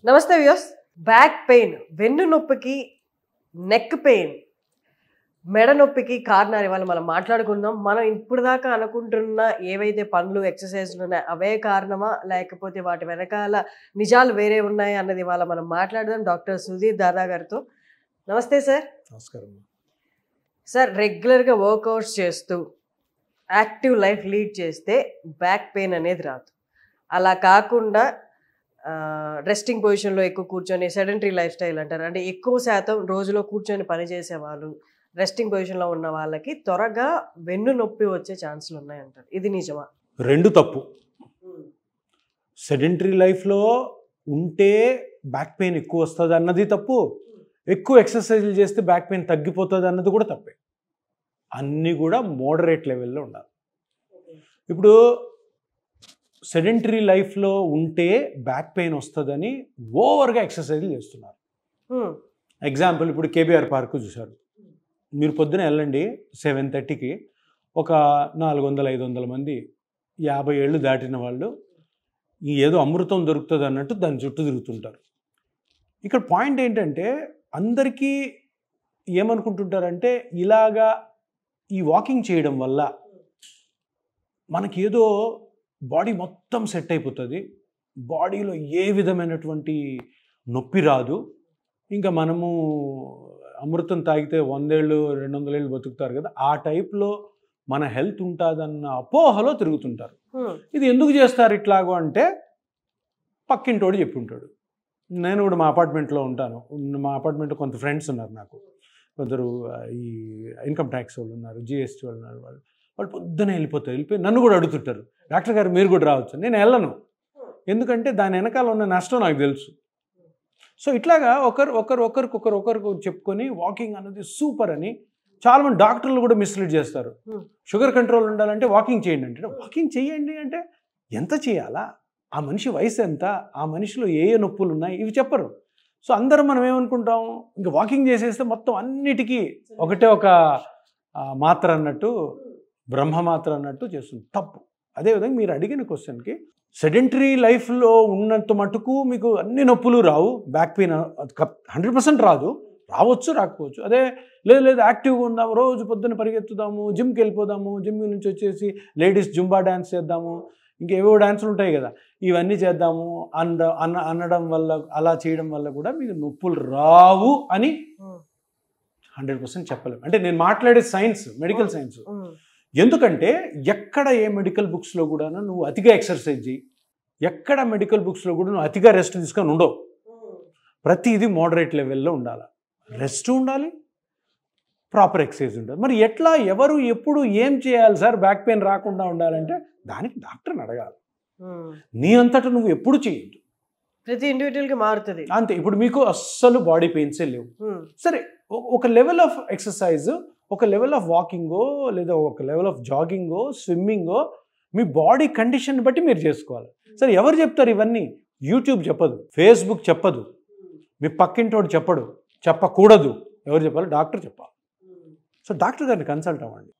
నమస్తే views. Back pain, వెన్ను నొప్పికి, నెక్ పెయిన్, మెడ నొప్పికి కారణాలు ఇవాళ మనం మాట్లాడుకుందాం. మనం ఇప్పుడు దాకా అనుకుంటున్న ఏవైతే పనులు, ఎక్సర్సైజ్లు ఉన్నాయో అవే కారణమా, లేకపోతే వాటి వెనకాల నిజాలు వేరే ఉన్నాయి అన్నది ఇవాళ మనం మాట్లాడదాం డాక్టర్ సుధీర్ దాదా గారితో. నమస్తే సార్. నమస్కారం సార్, రెగ్యులర్గా వర్కౌట్స్ చేస్తూ యాక్టివ్ లైఫ్ లీడ్ చేస్తే బ్యాక్ పెయిన్ అనేది రాదు. అలా కాకుండా రెస్టింగ్ పొజిషన్లో ఎక్కువ కూర్చొని సెడెంటరీ లైఫ్ స్టైల్ అంటారు, అంటే ఎక్కువ శాతం రోజులో కూర్చొని పనిచేసే వాళ్ళు, రెస్టింగ్ పొజిషన్లో ఉన్న వాళ్ళకి త్వరగా వెన్ను నొప్పి వచ్చే ఛాన్సులు ఉన్నాయంటారు. ఇది నిజమా? రెండు తప్పు. సెడెంటరీ లైఫ్లో ఉంటే బ్యాక్ పెయిన్ ఎక్కువ వస్తుంది అన్నది తప్పు, ఎక్కువ ఎక్సర్సైజులు చేస్తే బ్యాక్ పెయిన్ తగ్గిపోతుంది అన్నది కూడా తప్పే. అన్నీ కూడా మోడరేట్ లెవెల్లో ఉండాలి. ఇప్పుడు సెడెంటరీ లైఫ్లో ఉంటే బ్యాక్ పెయిన్ వస్తుందని ఓవర్గా ఎక్సర్సైజులు చేస్తున్నారు. ఎగ్జాంపుల్, ఇప్పుడు కేబీఆర్ పార్క్ చూశారు మీరు, పొద్దున వెళ్ళండి 7:30కి, ఒక 400-500 మంది 50 ఏళ్ళు దాటిన వాళ్ళు ఏదో అమృతం దొరుకుతుంది అన్నట్టు దాని చుట్టూ తిరుగుతుంటారు. ఇక్కడ పాయింట్ ఏంటంటే, అందరికీ ఏమనుకుంటుంటారంటే, ఇలాగా ఈ వాకింగ్ చేయడం వల్ల మనకి ఏదో బాడీ మొత్తం సెట్ అయిపోతుంది, బాడీలో ఏ విధమైనటువంటి నొప్పి రాదు, ఇంకా మనము అమృతం తాగితే 100 ఏళ్ళు 200 ఏళ్ళు బతుకుతారు కదా, ఆ టైప్లో మన హెల్త్ ఉంటుందన్న అపోహలో తిరుగుతుంటారు. ఇది ఎందుకు చేస్తారు ఇట్లాగో అంటే, పక్కింటోడు చెప్పి ఉంటాడు. నేను కూడా మా అపార్ట్మెంట్లో ఉంటాను. మా అపార్ట్మెంట్లో కొంత ఫ్రెండ్స్ ఉన్నారు నాకు, కొందరు ఈ ఇన్కమ్ ట్యాక్స్ వాళ్ళు ఉన్నారు, జిఎస్టీ వాళ్ళు ఉన్నారు. వాళ్ళు పొద్దునే వెళ్ళిపోయి నన్ను కూడా అడుగుతుంటారు, డాక్టర్ గారు మీరు కూడా రావచ్చు. నేను వెళ్ళను, ఎందుకంటే దాని వెనకాల ఉన్న నష్టం నాకు తెలుసు. సో ఇట్లాగా ఒకరికి చెప్పుకొని వాకింగ్ అనేది సూపర్ అని చాలామంది డాక్టర్లు కూడా మిస్లీడ్ చేస్తారు. షుగర్ కంట్రోల్ ఉండాలంటే వాకింగ్ చేయండి అంటే, వాకింగ్ చేయండి అంటే ఎంత చేయాలా, ఆ మనిషి వయసు ఎంత, ఆ మనిషిలో ఏ నొప్పులు ఉన్నాయి, ఇవి చెప్పరు. సో అందరం మనం ఏమనుకుంటాం, ఇంకా వాకింగ్ చేసేస్తే మొత్తం అన్నిటికీ ఒకటే ఒక మాత్ర అన్నట్టు, బ్రహ్మమాత్ర అన్నట్టు చేస్తుంది. తప్పు. అదేవిధంగా మీరు అడిగిన క్వశ్చన్కి, సెడెంటరీ లైఫ్లో ఉన్నంత మటుకు మీకు అన్ని నొప్పులు రావు, బ్యాక్ పెయిన్ 100% రాదు, రావచ్చు రాకపోవచ్చు. అదే లేదు యాక్టివ్గా ఉందాము, రోజు పొద్దున్న పరిగెత్తుదాము, జిమ్కి వెళ్ళిపోదాము, జిమ్ నుంచి వచ్చేసి లేడీస్ జుంబా డ్యాన్స్ చేద్దాము, ఇంకేవో డ్యాన్సులు ఉంటాయి కదా, ఇవన్నీ చేద్దాము అనడం వల్ల, అలా చేయడం వల్ల కూడా మీకు నొప్పులు రావు అని 100% చెప్పలేము. అంటే నేను మాట్లాడే సైన్స్, మెడికల్ సైన్స్. ఎందుకంటే ఎక్కడ ఏ మెడికల్ బుక్స్లో కూడా నువ్వు అతిగా ఎక్సర్సైజ్ చేయి, ఎక్కడ మెడికల్ బుక్స్లో కూడా నువ్వు అతిగా రెస్ట్ తీసుకొని ఉండవు. ప్రతిదీ మోడరేట్ లెవెల్లో ఉండాలి, రెస్ట్ ఉండాలి, ప్రాపర్ ఎక్సర్సైజ్ ఉండాలి. మరి ఎట్లా, ఎవరు, ఎప్పుడు, ఏం చేయాలి సార్ బ్యాక్ పెయిన్ రాకుండా ఉండాలంటే, దానికి డాక్టర్ని అడగాలి. నీ అంతటా నువ్వు ఎప్పుడు చేయొద్దు, ప్రతి ఇండివిజువల్గా మారుతుంది అంతే. ఇప్పుడు మీకు అస్సలు బాడీ పెయిన్సే లేవు, సరే ఒక లెవెల్ ఆఫ్ ఎక్సర్సైజ్, ఒక లెవెల్ ఆఫ్ వాకింగో, లేదా ఒక లెవెల్ ఆఫ్ జాగింగో, స్విమ్మింగో, మీ బాడీ కండిషన్ బట్టి మీరు చేసుకోవాలి. సరే ఎవరు చెప్తారు ఇవన్నీ? యూట్యూబ్ చెప్పదు, ఫేస్బుక్ చెప్పదు, మీ పక్కింటోడు చెప్పడు, చెప్పకూడదు. ఎవరు చెప్పాలి? డాక్టర్ చెప్పాలి. సో డాక్టర్ గారిని కన్సల్ట్ అవ్వండి.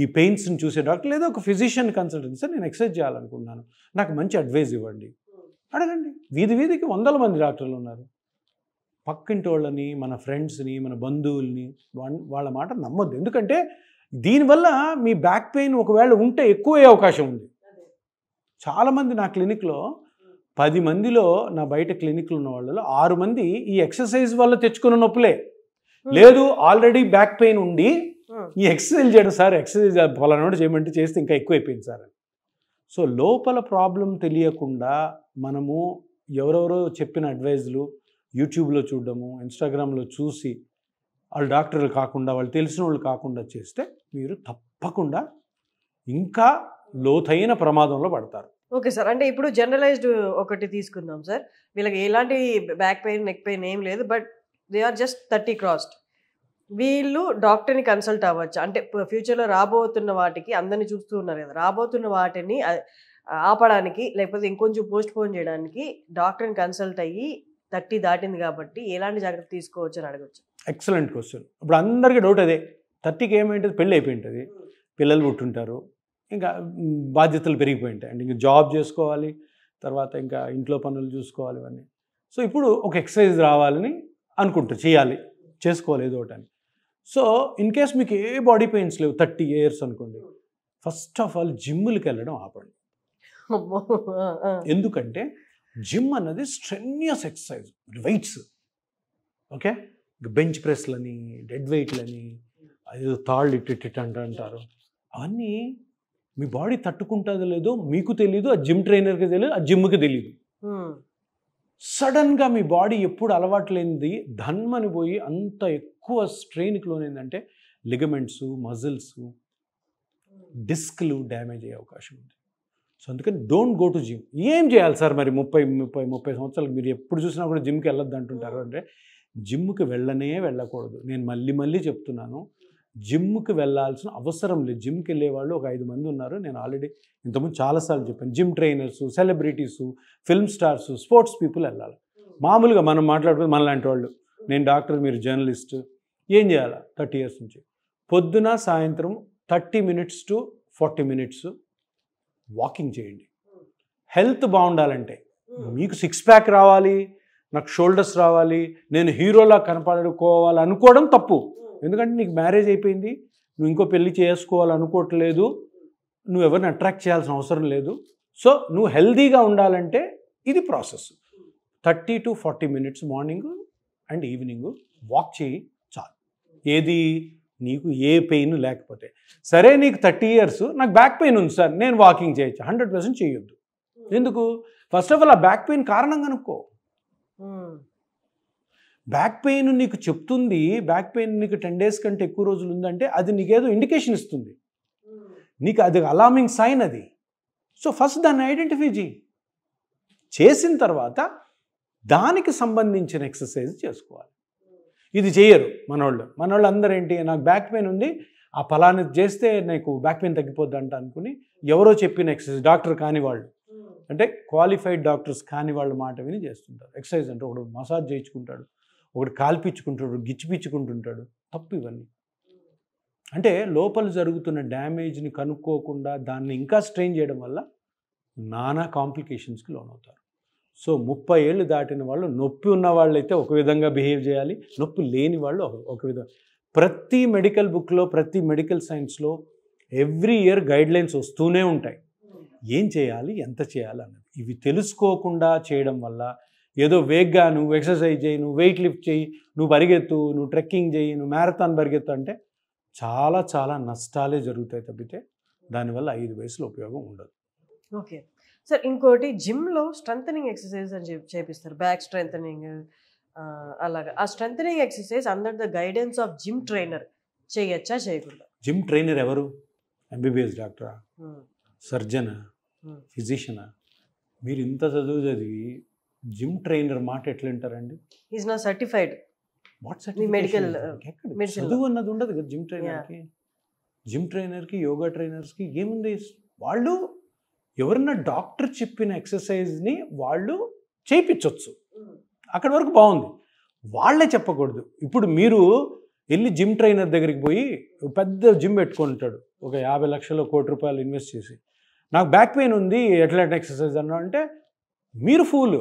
ఈ పెయిన్స్ని చూసే డాక్టర్, లేదా ఒక ఫిజిషియన్ కన్సల్టెంట్. సార్ నేను ఎక్సర్సైజ్ చేయాలనుకున్నాను, నాకు మంచి అడ్వైజ్ ఇవ్వండి, అడగండి. వీధికి 100 మంది డాక్టర్లు ఉన్నారు. పక్కింటి వాళ్ళని, మన ఫ్రెండ్స్ని, మన బంధువుల్ని, వాళ్ళ మాట నమ్మొద్దు. ఎందుకంటే దీనివల్ల మీ బ్యాక్ పెయిన్ ఒకవేళ ఉంటే ఎక్కువయ్యే అవకాశం ఉంది. చాలామంది నా క్లినిక్లో 10 మందిలో, నా బయట క్లినిక్లో ఉన్న వాళ్ళలో 6 మంది ఈ ఎక్సర్సైజ్ వల్ల తెచ్చుకున్న నొప్పులే. లేదు ఆల్రెడీ బ్యాక్ పెయిన్ ఉండి ఈ ఎక్సర్సైజ్ చేయడం, సార్ ఎక్సర్సైజ్ ఫలానా చేయమంటే చేస్తే ఇంకా ఎక్కువైపోయింది సార్. సో లోపల ప్రాబ్లం తెలియకుండా మనము ఎవరెవరో చెప్పిన అడ్వైజ్లు యూట్యూబ్లో చూడడము, ఇన్స్టాగ్రామ్లో చూసి, వాళ్ళు డాక్టర్లు కాకుండా, వాళ్ళు తెలిసిన వాళ్ళు కాకుండా చేస్తే మీరు తప్పకుండా ఇంకా లోతైన ప్రమాదంలో పడతారు. ఓకే సార్, అంటే ఇప్పుడు జనరలైజ్డ్ ఒకటి తీసుకుందాం సార్. వీళ్ళకి ఎలాంటి బ్యాక్ పెయిన్, నెక్ పెయిన్ ఏం లేదు, but they are just 30 crossed. వీళ్ళు డాక్టర్ని కన్సల్ట్ అవ్వచ్చు అంటే ఫ్యూచర్లో రాబోతున్న వాటికి, అందరినీ చూస్తూ ఉన్నారు కదా, రాబోతున్న వాటిని ఆపడానికి, లేకపోతే ఇంకొంచెం పోస్ట్ పోన్ చేయడానికి డాక్టర్ని కన్సల్ట్ అయ్యి 30 దాటింది కాబట్టి ఎలాంటి జాగ్రత్త తీసుకోవచ్చు అని అడగచ్చు. Excellent question. ఇప్పుడు అందరికీ డౌట్ అదే, 30కి ఏమైంటుంది, పెళ్ళి అయిపోయి ఉంటుంది, పిల్లలు పుట్టుంటారు, ఇంకా బాధ్యతలు పెరిగిపోయి ఉంటాయి, అంటే ఇంకా జాబ్ చేసుకోవాలి, తర్వాత ఇంకా ఇంట్లో పనులు చూసుకోవాలి, ఇవన్నీ. సో ఇప్పుడు ఒక ఎక్సర్సైజ్ రావాలని అనుకుంటారు, చేయాలి, చేసుకోవాలి ఏదో ఒకటి అని. సో ఇన్ కేస్ మీకు ఏ బాడీ పెయిన్స్ లేవు 30 years అనుకోండి, ఫస్ట్ ఆఫ్ ఆల్ జిమ్ములకి వెళ్ళడం ఆపండి. ఎందుకంటే జిమ్ అన్నది strenuous exercise, weights, okay, bench ప్రెస్లని, డెడ్ వెయిట్లని, అదేదో తాళ్ళు ఇట్ అంటారు. అవన్నీ మీ బాడీ తట్టుకుంటుందో లేదో మీకు తెలియదు, ఆ జిమ్ ట్రైనర్కి తెలియదు, ఆ జిమ్కి తెలియదు. సడన్గా మీ బాడీ ఎప్పుడు అలవాటు లేనిది ధన్మని పోయి అంత ఎక్కువ స్ట్రెయిన్కి లోనేందంటే లిగమెంట్స్, మజిల్స్, డిస్క్లు డ్యామేజ్ అయ్యే అవకాశం ఉంది. సో అందుకని డోంట్ గో టు జిమ్. ఏం చేయాలి సార్ మరి 30 సంవత్సరాలు మీరు ఎప్పుడు చూసినా కూడా జిమ్కి వెళ్ళొద్దు అంటుంటారు అంటే, జిమ్కి వెళ్ళకూడదు. నేను మళ్ళీ చెప్తున్నాను, జిమ్కి వెళ్ళాల్సిన అవసరం లేదు. జిమ్కి వెళ్ళే వాళ్ళు ఒక 5 మంది ఉన్నారు. నేను ఆల్రెడీ ఇంతకుముందు చాలాసార్లు చెప్పాను. Gym trainers, celebrities, film stars, sports people వెళ్ళాలి. మామూలుగా మనం మాట్లాడుకుని మనలాంటి వాళ్ళు, నేను డాక్టర్, మీరు జర్నలిస్ట్, ఏం చేయాలి 30 years నుంచి? పొద్దున సాయంత్రం 30 minutes to 40 minutes వాకింగ్ చేయండి. హెల్త్ బాగుండాలంటే, మీకు 6 pack రావాలి, నాకు షోల్డర్స్ రావాలి, నేను హీరోలా కనపడుకోవాలి అనుకోవడం తప్పు. ఎందుకంటే నీకు మ్యారేజ్ అయిపోయింది, నువ్వు ఇంకో పెళ్లి చేసుకోవాలనుకోవట్లేదు, నువ్వు ఎవరిని అట్రాక్ట్ చేయాల్సిన అవసరం లేదు. సో నువ్వు హెల్దీగా ఉండాలంటే ఇది process. 30 to 40 minutes morning and evening walk చేయి చాలు. ఏది నీకు ఏ పెయిన్ లేకపోతే. సరే నీకు 30 years, నాకు బ్యాక్ పెయిన్ ఉంది సార్, నేను వాకింగ్ చేయొచ్చు, 100% చేయొద్దు. ఎందుకు? ఫస్ట్ ఆఫ్ ఆల్ ఆ బ్యాక్ పెయిన్ కారణం కనుక్కో. బ్యాక్ పెయిన్ నీకు చెప్తుంది, బ్యాక్ పెయిన్ నీకు 10 days కంటే ఎక్కువ రోజులు ఉందంటే అది నీకేదో ఇండికేషన్ ఇస్తుంది, నీకు అది అలార్మింగ్ సైన్ అది. సో ఫస్ట్ దాన్ని ఐడెంటిఫై చేసిన తర్వాత దానికి సంబంధించిన ఎక్సర్సైజ్ చేసుకోవాలి. ఇది చేయరు మనోళ్ళు అందరూ ఏంటి, నాకు బ్యాక్ పెయిన్ ఉంది, ఆ ఫలాన్ని చేస్తే నాకు బ్యాక్ పెయిన్ తగ్గిపోద్ది అంట అనుకుని ఎవరో చెప్పిన ఎక్సర్సైజ్, డాక్టర్ కాని వాళ్ళు, అంటే క్వాలిఫైడ్ డాక్టర్స్ కాని వాళ్ళ మాట విని చేస్తుంటారు. ఎక్సర్సైజ్ అంటే ఒకడు మసాజ్ చేయించుకుంటాడు, ఒకటి కాల్పించుకుంటాడు, గిచ్చిపించుకుంటుంటాడు. తప్పు ఇవన్నీ. అంటే లోపల జరుగుతున్న డ్యామేజ్ని కనుక్కోకుండా దాన్ని ఇంకా స్ట్రెయిన్ చేయడం వల్ల నానా కాంప్లికేషన్స్కి లోనవుతారు. సో 30 ఏళ్ళు దాటిన వాళ్ళు, నొప్పి ఉన్న వాళ్ళు అయితే ఒక విధంగా బిహేవ్ చేయాలి, నొప్పి లేని వాళ్ళు ఒక విధంగా. ప్రతి మెడికల్ బుక్లో, ప్రతి మెడికల్ సైన్స్లో ఎవ్రీ ఇయర్ గైడ్లైన్స్ వస్తూనే ఉంటాయి, ఏం చేయాలి, ఎంత చేయాలి అన్నది. ఇవి తెలుసుకోకుండా చేయడం వల్ల ఏదో వేగ్గా నువ్వు ఎక్సర్సైజ్ చేయి, నువ్వు వెయిట్ లిఫ్ట్ చేయి, నువ్వు పరిగెత్తు, నువ్వు ట్రెక్కింగ్ చేయి, నువ్వు మ్యారథాన్ పరిగెత్తు అంటే చాలా నష్టాలే జరుగుతాయి తప్పితే దానివల్ల 5 వయసులో ఉపయోగం ఉండదు. ఓకే సార్, ఇంకోటి జిమ్లో స్ట్రెంథనింగ్ ఎక్సర్సైజ్ అని చేపిస్తారు, బ్యాక్ స్ట్రెంథనింగ్ అలాగా. ఆ strengthening exercise under the guidance of gym trainer చేయొచ్చా, చేయకుండా? జిమ్ ట్రైనర్ ఎవరు? MBBS డాక్టరా, సర్జనా, ఫిజిషియనా? మీరు ఇంత చదివి జిమ్ ట్రైనర్ మాట ఎట్లా వింటారండి? Is not certified. What certification? Medical చదువు అన్నది ఉండదు కదా జిమ్ ట్రైనర్కి. జిమ్ ట్రైనర్కి, యోగా ట్రైనర్స్కి ఏముంది? వాళ్ళు ఎవరన్నా డాక్టర్ చెప్పిన ఎక్సర్సైజ్ని వాళ్ళు చేయించవచ్చు, అక్కడి వరకు బాగుంది. వాళ్ళే చెప్పకూడదు. ఇప్పుడు మీరు వెళ్ళి జిమ్ ట్రైనర్ దగ్గరికి పోయి పెద్ద జిమ్ పెట్టుకుంటాడు, ఒక 50 లక్షలు, ₹1 కోటి ఇన్వెస్ట్ చేసి, నాకు బ్యాక్ పెయిన్ ఉంది, ఎట్లాంటి ఎక్సర్సైజ్ అన్నా అంటే మీరు ఫూల్.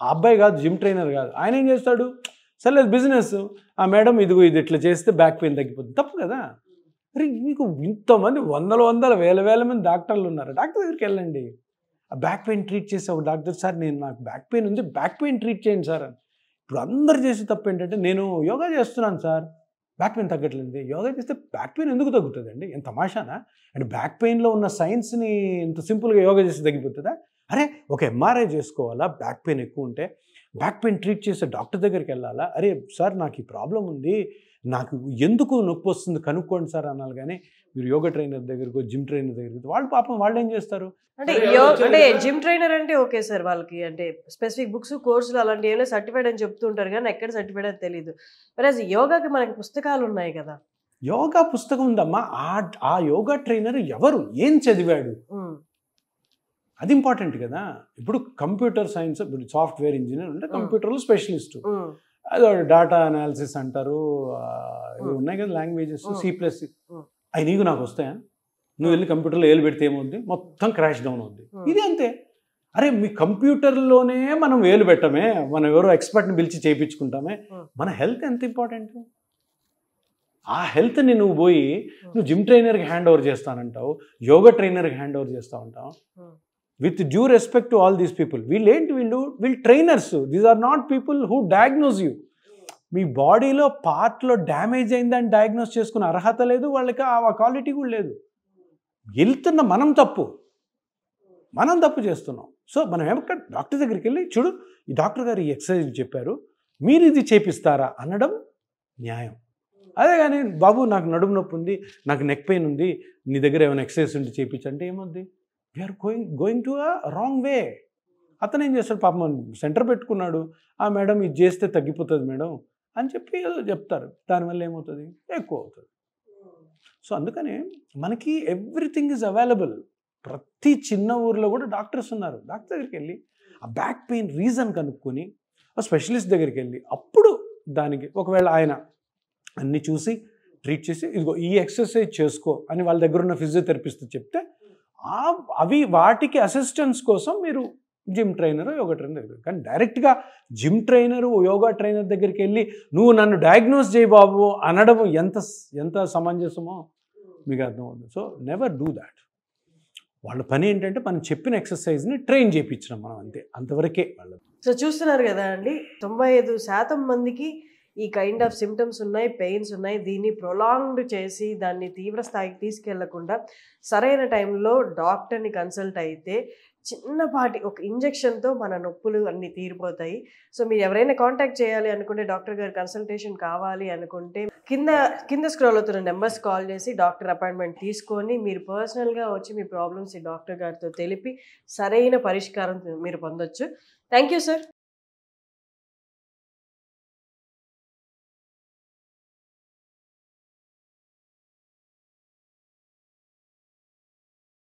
ఆ అబ్బాయి కాదు, జిమ్ ట్రైనర్ కాదు, ఆయన ఏం చేస్తాడు, సరే బిజినెస్, ఆ మేడం ఇది ఇట్లా చేస్తే బ్యాక్ పెయిన్ తగ్గిపోతుంది. తప్పు కదా. అరే మీకు ఇంతమంది వందల వేల మంది డాక్టర్లు ఉన్నారు, డాక్టర్ దగ్గరికి వెళ్ళండి. ఆ బ్యాక్ పెయిన్ ట్రీట్ చేసే ఒక డాక్టర్, సార్ నేను నాకు బ్యాక్ పెయిన్ ఉంది, బ్యాక్ పెయిన్ ట్రీట్ చేయండి సార్ అని. ఇప్పుడు అందరు చేసే తప్పు ఏంటంటే, నేను యోగా చేస్తున్నాను సార్, బ్యాక్ పెయిన్ తగ్గట్లేదు. యోగా చేస్తే బ్యాక్ పెయిన్ ఎందుకు తగ్గుతుందండి? ఎంత తమాషానా? అంటే బ్యాక్ పెయిన్లో ఉన్న సైన్స్ని ఇంత సింపుల్గా యోగా చేస్తే తగ్గిపోతుందా? అరే ఒక MRI చేసుకోవాలా, బ్యాక్ పెయిన్ ఎక్కువ ఉంటే బ్యాక్ పెయిన్ ట్రీట్ చేసే డాక్టర్ దగ్గరికి వెళ్ళాలా? అరే సార్ నాకు ఈ ప్రాబ్లం ఉంది, నాకు ఎందుకు నొప్పి వస్తుంది కనుక్కోండి సార్ అనాలి. కానీ మీరు యోగా ట్రైనర్ దగ్గరకు, జిమ్ ట్రైనర్ దగ్గరికి, వాళ్ళు పాపం వాళ్ళు ఏం చేస్తారు అంటే జిమ్ ట్రైనర్ అంటే ఓకే సార్, వాళ్ళకి అంటే స్పెసిఫిక్ బుక్స్, కోర్సులు అలాంటి ఏమైనా సర్టిఫైడ్ అని చెప్తుంటారు, కానీ ఎక్కడ సర్టిఫైడ్ అని తెలియదు. మరి యోగాకి మనకి పుస్తకాలు ఉన్నాయి కదా. యోగా పుస్తకం ఉందమ్మా, ఆ యోగా ట్రైనర్ ఎవరు, ఏం చదివాడు, అది ఇంపార్టెంట్ కదా. ఇప్పుడు కంప్యూటర్ సైన్స్, ఇప్పుడు సాఫ్ట్వేర్ ఇంజనీర్ అంటే కంప్యూటర్లో స్పెషలిస్టు, అదే డేటా అనాలిసిస్ అంటారు, ఇవి ఉన్నాయి కదా లాంగ్వేజెస్, C++. అవి నీకు నాకు వస్తాయా? నువ్వు వెళ్ళి కంప్యూటర్లో ఏలు పెడితే ఏమవుద్ది, మొత్తం క్రాష్ డౌన్ అవుద్ది. ఇది అంతే. అరే మీ కంప్యూటర్లోనే మనం వేలు పెట్టమే, మనం ఎవరో ఎక్స్పర్ట్ని పిలిచి చేయించుకుంటామే. మన హెల్త్ ఎంత ఇంపార్టెంట్. ఆ హెల్త్ని నువ్వు పోయి నువ్వు జిమ్ ట్రైనర్కి హ్యాండ్ ఓవర్ చేస్తానంటావు, యోగా ట్రైనర్కి హ్యాండ్ ఓవర్ చేస్తా ఉంటావు. With due respect to all these people, వీళ్ళు trainers. These are not people who diagnose you. మీ బాడీలో పార్ట్లో డ్యామేజ్ అయిందని డయాగ్నోస్ చేసుకునే అర్హత లేదు వాళ్ళకి, ఆ క్వాలిటీ కూడా లేదు. వెళ్తున్న మనం తప్పు చేస్తున్నాం. సో మనం ఏమక్కడ డాక్టర్ దగ్గరికి వెళ్ళి, చూడు ఈ డాక్టర్ గారు ఈ ఎక్సర్సైజ్ చెప్పారు, మీరు ఇది చేపిస్తారా అనడం న్యాయం. అదే కానీ బాబు నాకు నడుము నొప్పి ఉంది, నాకు నెక్ పెయిన్ ఉంది, నీ దగ్గర ఏమైనా ఎక్సర్సైజ్ ఉంటే చేయించంటే ఏముంది? We are going to a wrong way. అతను ఏం చేస్తాడు, పాపం సెంటర్ పెట్టుకున్నాడు, ఆ మేడం ఇది చేస్తే తగ్గిపోతుంది మేడం అని చెప్పి ఏదో చెప్తారు. దానివల్ల ఏమవుతుంది, ఎక్కువ అవుతుంది. సో అందుకని మనకి ఎవ్రీథింగ్ ఈజ్ అవైలబుల్. ప్రతి చిన్న ఊర్లో కూడా డాక్టర్స్ ఉన్నారు. డాక్టర్ దగ్గరికి వెళ్ళి ఆ బ్యాక్ పెయిన్ రీజన్ కనుక్కొని ఆ స్పెషలిస్ట్ దగ్గరికి వెళ్ళి అప్పుడు దానికి ఒకవేళ ఆయన అన్నీ చూసి ట్రీట్ చేసి ఇదిగో ఈ ఎక్సర్సైజ్ చేసుకో అని వాళ్ళ దగ్గర ఉన్న ఫిజియోథెరపిస్ట్ చెప్తే అవి వాటికి అసిస్టెన్స్ కోసం మీరు జిమ్ ట్రైనర్, యోగా ట్రైనర్ దగ్గర. కానీ డైరెక్ట్గా జిమ్ ట్రైనరు, యోగా ట్రైనర్ దగ్గరికి వెళ్ళి నువ్వు నన్ను డయాగ్నోస్ చేయి బాబు అనడం ఎంత సమంజసమో మీకు అర్థమవుతుంది. So never do that. వాళ్ళ పని ఏంటంటే మనం చెప్పిన ఎక్సర్సైజ్ని ట్రైన్ చేయించడం, మనం అంతవరకే వాళ్ళు. సో చూస్తున్నారు కదా అండి, 95% మందికి ఈ కైండ్ ఆఫ్ సిమ్టమ్స్ ఉన్నాయి, పెయిన్స్ ఉన్నాయి. దీన్ని ప్రొలాంగ్డ్ చేసి దాన్ని తీవ్ర స్థాయికి తీసుకెళ్లకుండా సరైన టైంలో డాక్టర్ని కన్సల్ట్ అయితే చిన్నపాటి ఒక ఇంజెక్షన్తో మన నొప్పులు అన్నీ తీరిపోతాయి. సో మీరు ఎవరైనా కాంటాక్ట్ చేయాలి అనుకుంటే, డాక్టర్ గారి కన్సల్టేషన్ కావాలి అనుకుంటే కింద స్క్రోల్ అవుతున్న నెంబర్స్ కాల్ చేసి డాక్టర్ అపాయింట్మెంట్ తీసుకొని మీరు పర్సనల్గా వచ్చి మీ ప్రాబ్లమ్స్ ఈ డాక్టర్ గారితో తెలిపి సరైన పరిష్కారం మీరు పొందొచ్చు. Thank you sir.